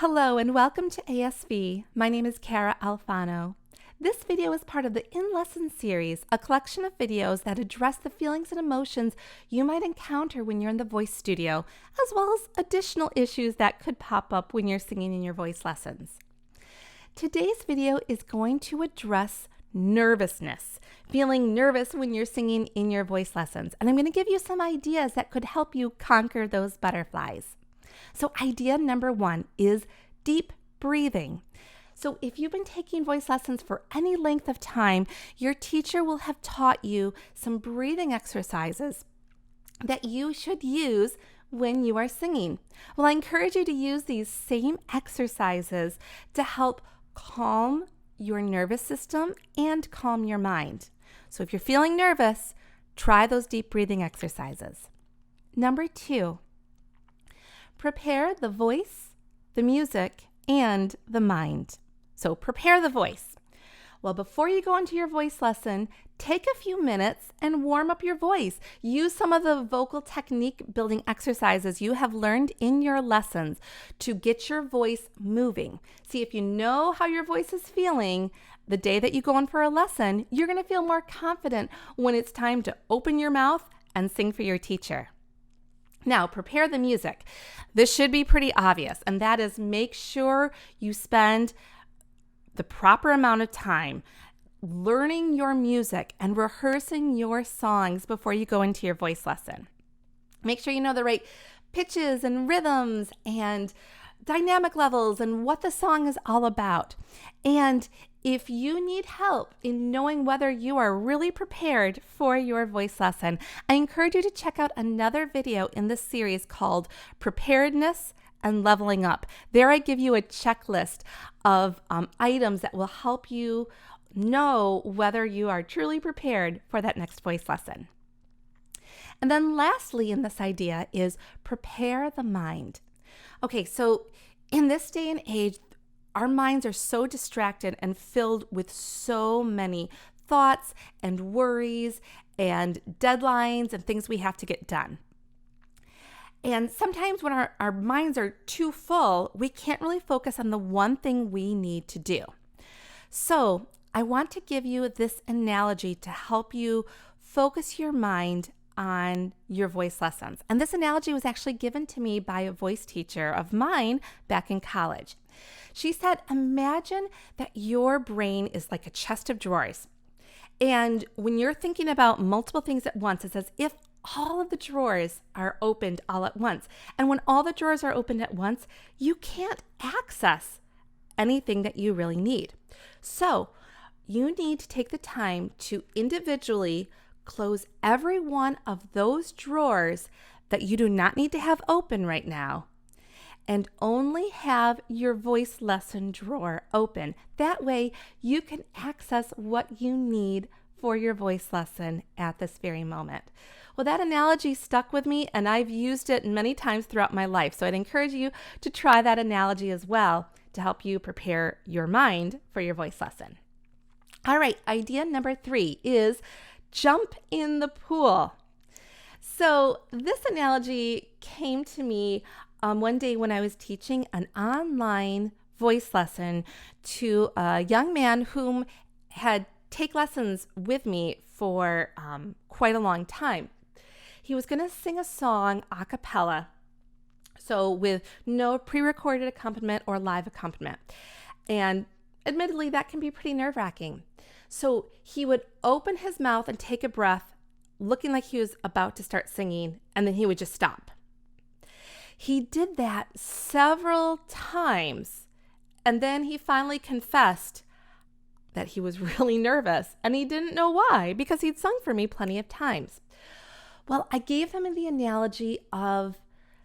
Hello and welcome to ASV. My name is Cara Alfano. This video is part of the In Lesson series, a collection of videos that address the feelings and emotions you might encounter when you're in the voice studio, as well as additional issues that could pop up when you're singing in your voice lessons. Today's video is going to address nervousness, feeling nervous when you're singing in your voice lessons. And I'm going to give you some ideas that could help you conquer those butterflies. So idea number one is deep breathing. So if you've been taking voice lessons for any length of time, your teacher will have taught you some breathing exercises that you should use when you are singing. Well, I encourage you to use these same exercises to help calm your nervous system and calm your mind. So if you're feeling nervous, try those deep breathing exercises. Number two, prepare the voice, the music, and the mind. So prepare the voice. Well, before you go into your voice lesson, take a few minutes and warm up your voice. Use some of the vocal technique building exercises you have learned in your lessons to get your voice moving. See, if you know how your voice is feeling the day that you go in for a lesson, you're going to feel more confident when it's time to open your mouth and sing for your teacher. Now, prepare the music. This should be pretty obvious, and that is make sure you spend the proper amount of time learning your music and rehearsing your songs before you go into your voice lesson. Make sure you know the right pitches and rhythms and dynamic levels and what the song is all about. And if you need help in knowing whether you are really prepared for your voice lesson, I encourage you to check out another video in this series called Preparedness and Leveling Up. There I give you a checklist of items that will help you know whether you are truly prepared for that next voice lesson. And then lastly in this idea is prepare the mind. Okay, so in this day and age, our minds are so distracted and filled with so many thoughts and worries and deadlines and things we have to get done. And sometimes when our minds are too full, we can't really focus on the one thing we need to do. So I want to give you this analogy to help you focus your mind on your voice lessons. And this analogy was actually given to me by a voice teacher of mine back in college. She said, imagine that your brain is like a chest of drawers. And when you're thinking about multiple things at once, it's as if all of the drawers are opened all at once. And when all the drawers are opened at once, you can't access anything that you really need. So you need to take the time to individually close every one of those drawers that you do not need to have open right now, and only have your voice lesson drawer open. That way you can access what you need for your voice lesson at this very moment. Well, that analogy stuck with me, and I've used it many times throughout my life. So I'd encourage you to try that analogy as well to help you prepare your mind for your voice lesson. All right, idea number three is jump in the pool. So this analogy came to me one day when I was teaching an online voice lesson to a young man whom had take lessons with me for quite a long time. He was going to sing a song a cappella, so with no pre-recorded accompaniment or live accompaniment. And admittedly, that can be pretty nerve-wracking. So he would open his mouth and take a breath, looking like he was about to start singing, and then he would just stop. He did that several times, and then he finally confessed that he was really nervous, and he didn't know why, because he'd sung for me plenty of times. Well, I gave him the analogy of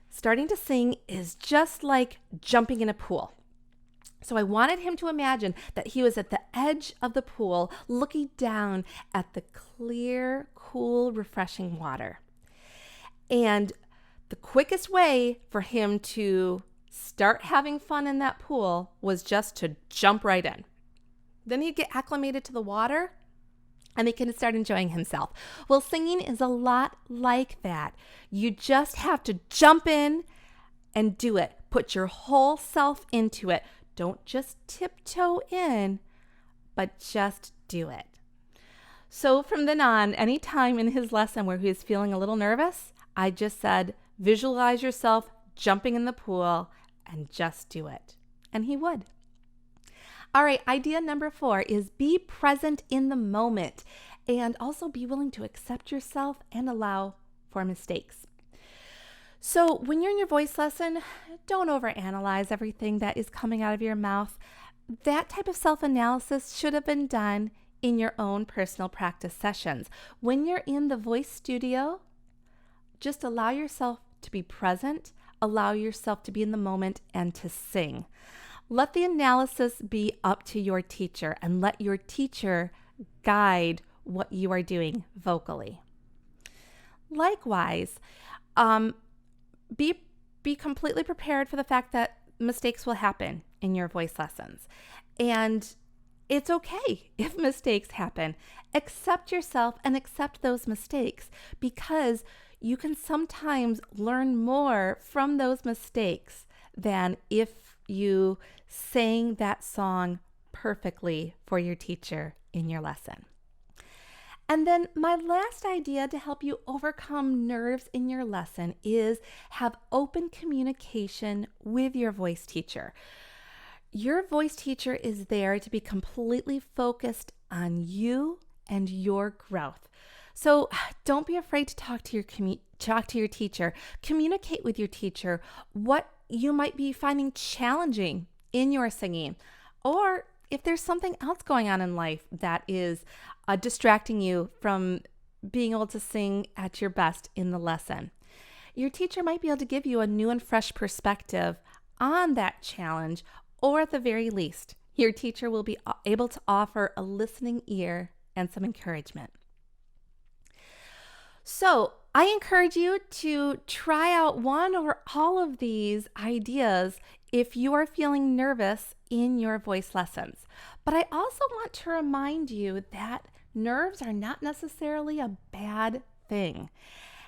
starting to sing is just like jumping in a pool. So I wanted him to imagine that he was at the edge of the pool looking down at the clear, cool, refreshing water. And the quickest way for him to start having fun in that pool was just to jump right in. Then he'd get acclimated to the water and he can start enjoying himself. Well, singing is a lot like that. You just have to jump in and do it. Put your whole self into it. Don't just tiptoe in, but just do it. So from then on, any time in his lesson where he was feeling a little nervous, I just said, visualize yourself jumping in the pool and just do it. And he would. All right, idea number 4 is be present in the moment and also be willing to accept yourself and allow for mistakes. So when you're in your voice lesson, don't overanalyze everything that is coming out of your mouth. That type of self-analysis should have been done in your own personal practice sessions. When you're in the voice studio, just allow yourself to be present, allow yourself to be in the moment and to sing. Let the analysis be up to your teacher and let your teacher guide what you are doing vocally. Likewise, be completely prepared for the fact that mistakes will happen in your voice lessons. And it's okay if mistakes happen. Accept yourself and accept those mistakes because you can sometimes learn more from those mistakes than if you sang that song perfectly for your teacher in your lesson. And then my last idea to help you overcome nerves in your lesson is have open communication with your voice teacher. Your voice teacher is there to be completely focused on you and your growth. So don't be afraid to talk to your teacher. Communicate with your teacher what you might be finding challenging in your singing, or if there's something else going on in life that is distracting you from being able to sing at your best in the lesson. Your teacher might be able to give you a new and fresh perspective on that challenge, or at the very least, your teacher will be able to offer a listening ear and some encouragement. So I encourage you to try out one or all of these ideas if you are feeling nervous in your voice lessons. But I also want to remind you that nerves are not necessarily a bad thing.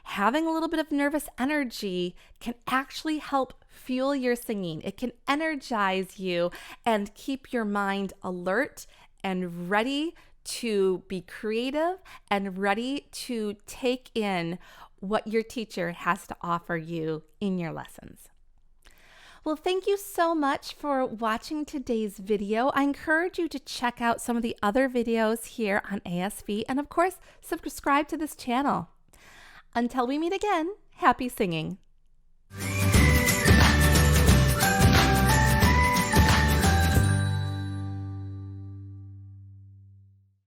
Having a little bit of nervous energy can actually help fuel your singing. It can energize you and keep your mind alert and ready to be creative and ready to take in what your teacher has to offer you in your lessons. Well, thank you so much for watching today's video. I encourage you to check out some of the other videos here on ASV and of course, subscribe to this channel. Until we meet again, happy singing.